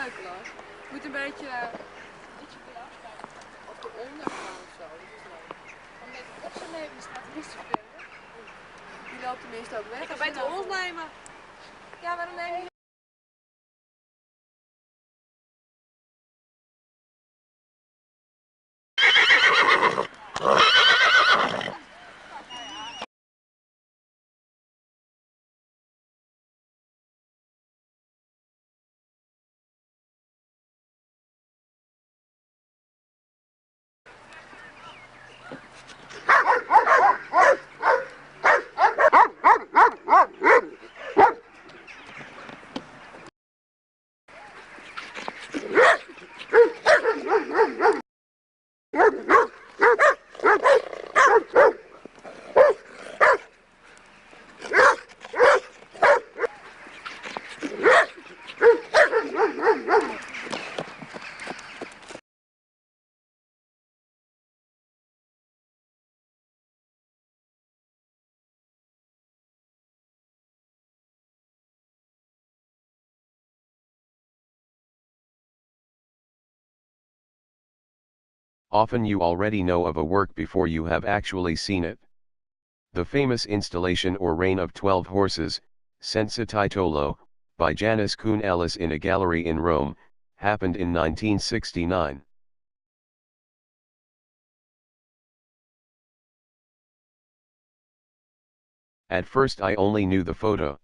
leuk, Lars. Je moet een beetje ietsje meer afsluiten. Op de onderkant of zo, dat is leuk. Om net op zijn leven staat er niet te veel. Die loopt tenminste ook weg. Ik ga beter ons nemen. Ja, waarom neem je? Often you already know of a work before you have actually seen it. The famous installation or Reign of 12 Horses, Senza Titolo, by JANNIS KOUNELLIS in a gallery in Rome, happened in 1969. At first I only knew the photo.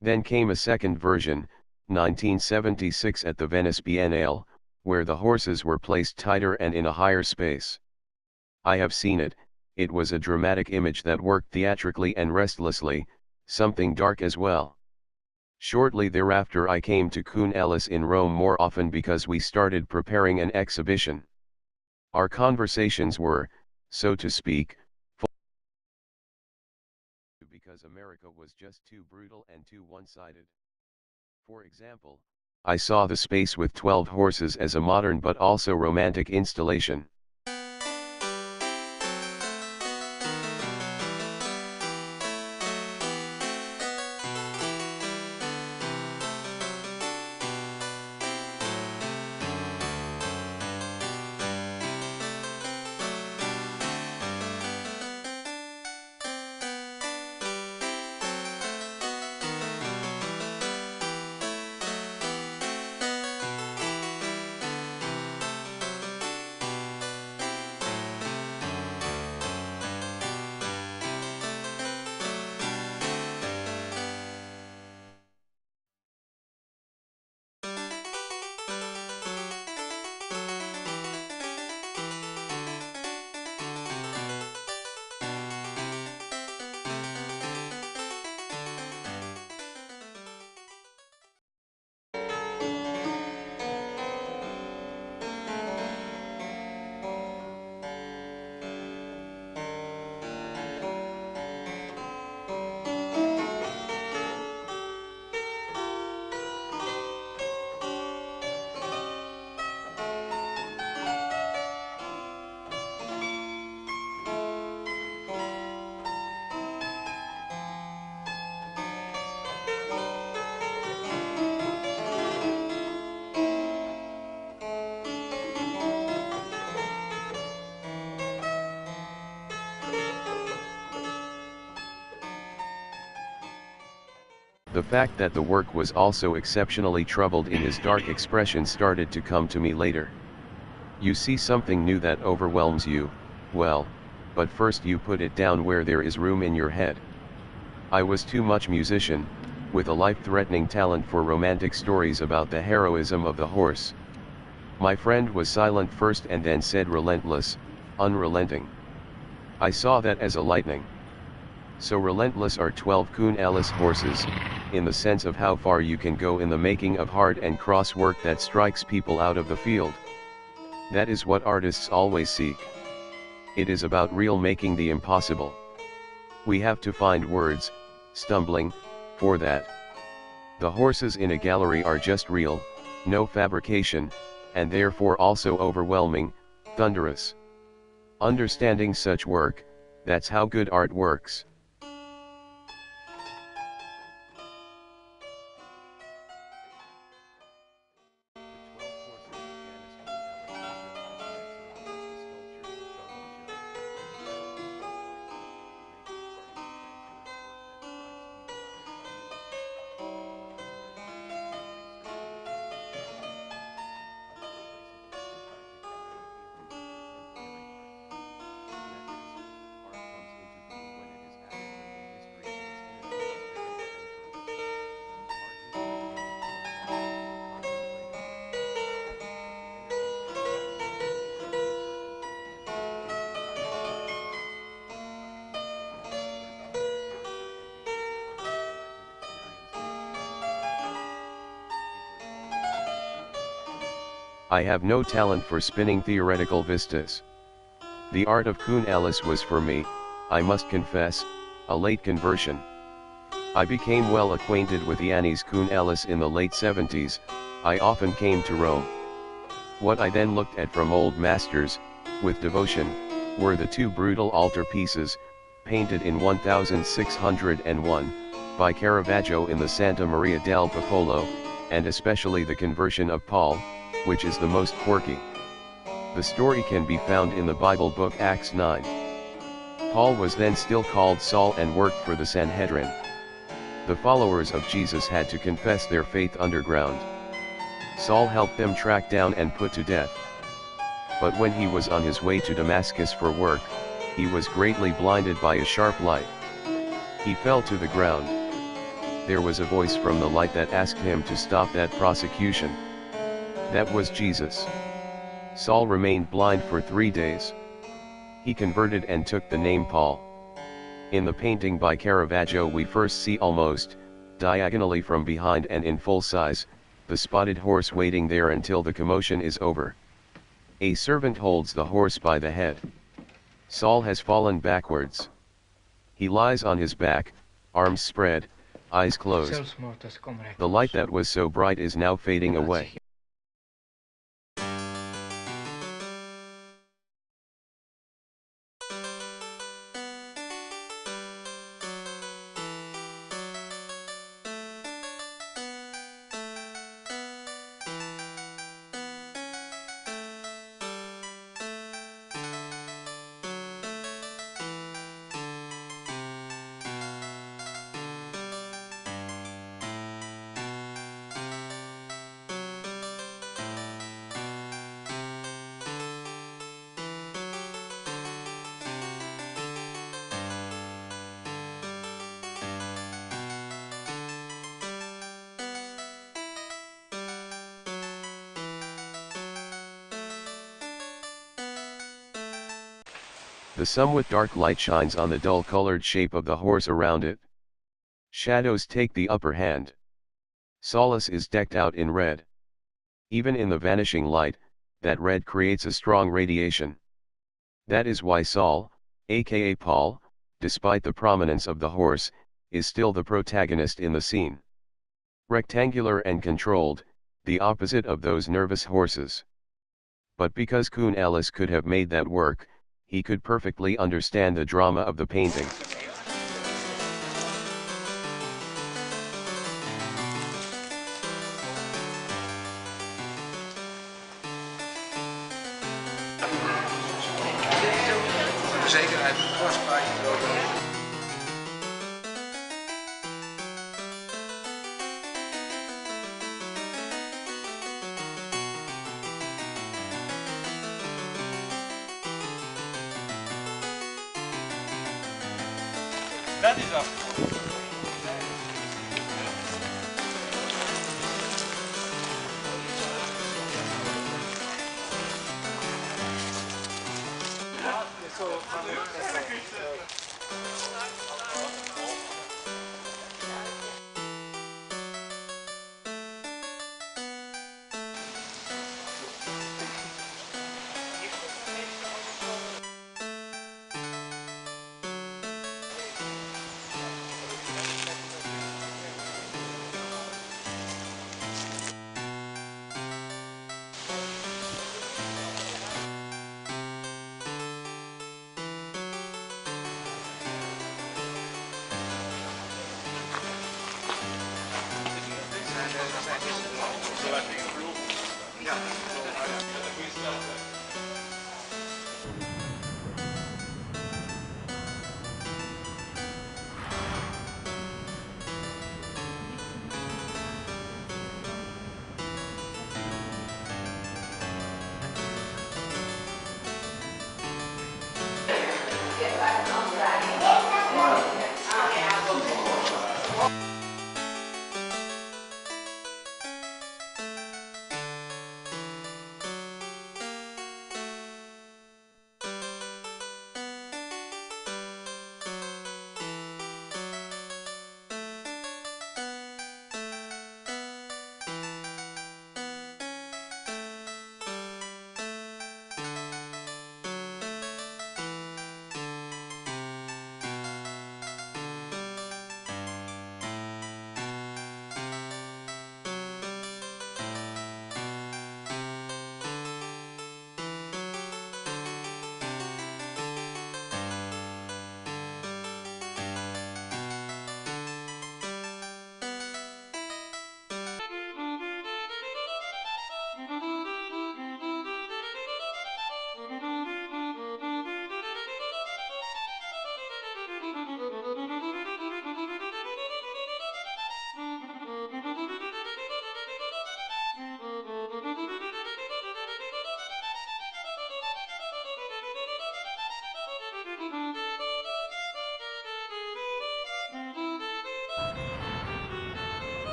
Then came a second version, 1976 at the Venice Biennale, where the horses were placed tighter and in a higher space. I have seen it. It was a dramatic image that worked theatrically and restlessly, something dark as well. Shortly thereafter I came to Kounellis in Rome more often because we started preparing an exhibition. Our conversations were, so to speak, full because America was just too brutal and too one-sided. For example, I saw the space with 12 horses as a modern but also romantic installation. The fact that the work was also exceptionally troubled in his dark expression started to come to me later. You see something new that overwhelms you, well, but first you put it down where there is room in your head. I was too much musician, with a life-threatening talent for romantic stories about the heroism of the horse. My friend was silent first and then said relentless, unrelenting. I saw that as a lightning. So relentless are 12 Kounellis horses, in the sense of how far you can go in the making of hard and cross work that strikes people out of the field. That is what artists always seek. It is about real making the impossible. We have to find words, stumbling, for that. The horses in a gallery are just real, no fabrication, and therefore also overwhelming, thunderous. Understanding such work, that's how good art works. I have no talent for spinning theoretical vistas. The art of Kounellis was for me, I must confess, a late conversion. I became well acquainted with Jannis Kounellis in the late 70s, I often came to Rome. What I then looked at from old masters, with devotion, were the two brutal altarpieces, painted in 1601, by Caravaggio in the Santa Maria del Popolo, and especially the Conversion of Paul, which is the most quirky. The story can be found in the Bible book Acts 9. Paul was then still called Saul and worked for the Sanhedrin. The followers of Jesus had to confess their faith underground. Saul helped them track down and put to death. But when he was on his way to Damascus for work, he was greatly blinded by a sharp light. He fell to the ground. There was a voice from the light that asked him to stop that prosecution. That was Jesus. Saul remained blind for 3 days. He converted and took the name Paul. In the painting by Caravaggio we first see almost, diagonally from behind and in full size, the spotted horse waiting there until the commotion is over. A servant holds the horse by the head. Saul has fallen backwards. He lies on his back, arms spread, eyes closed. The light that was so bright is now fading away. The somewhat dark light shines on the dull-colored shape of the horse around it. Shadows take the upper hand. Saulus is decked out in red. Even in the vanishing light, that red creates a strong radiation. That is why Saul, aka Paul, despite the prominence of the horse, is still the protagonist in the scene. Rectangular and controlled, the opposite of those nervous horses. But because Kounellis could have made that work, he could perfectly understand the drama of the painting. Dat is af.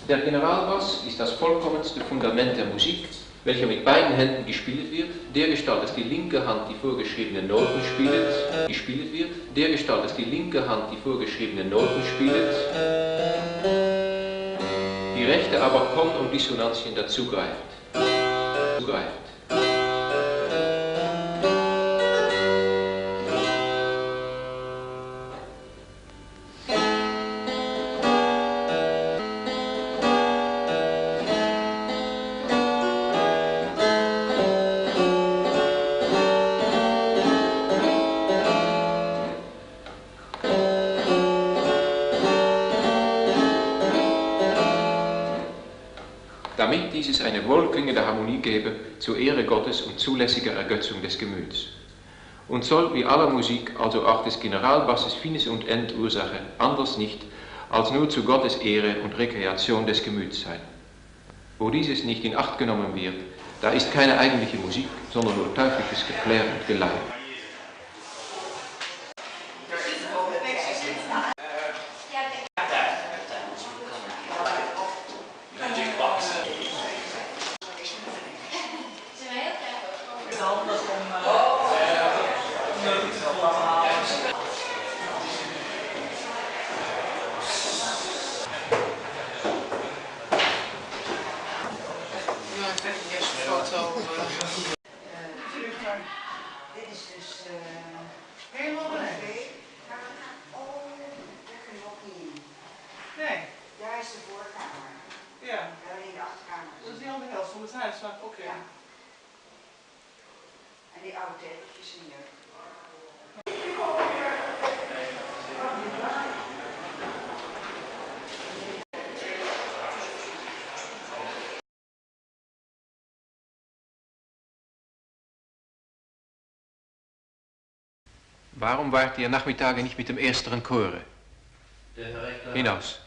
Der Generalbass ist das vollkommenste Fundament der Musik, welcher mit beiden Händen gespielt wird, dergestalt, dass die linke Hand die vorgeschriebenen Noten gespielt wird, dergestalt, dass die linke Hand die vorgeschriebenen Noten spielt, die rechte aber Kon- und Dissonantien dazugreift. Damit dieses eine wohlklingende Harmonie gebe, zur Ehre Gottes und zulässiger Ergötzung des Gemüts. Und soll wie aller Musik, also auch des Generalbasses, Finis und Endursache, anders nicht, als nur zu Gottes Ehre und Rekreation des Gemüts sein. Wo dieses nicht in Acht genommen wird, da ist keine eigentliche Musik, sondern nur teuflisches Geklär und Gelei. Dit is dus helemaal beneden. Oh, daar kun je ook niet in. Nee. Daar is de voorkamer. Ja. En alleen de achterkamer. Dat is die andere helft van het huis, oké. Ja. En die oude tegeltjes en hier. Warum wart ihr Nachmittage nicht mit dem ersteren Chore? Hinaus.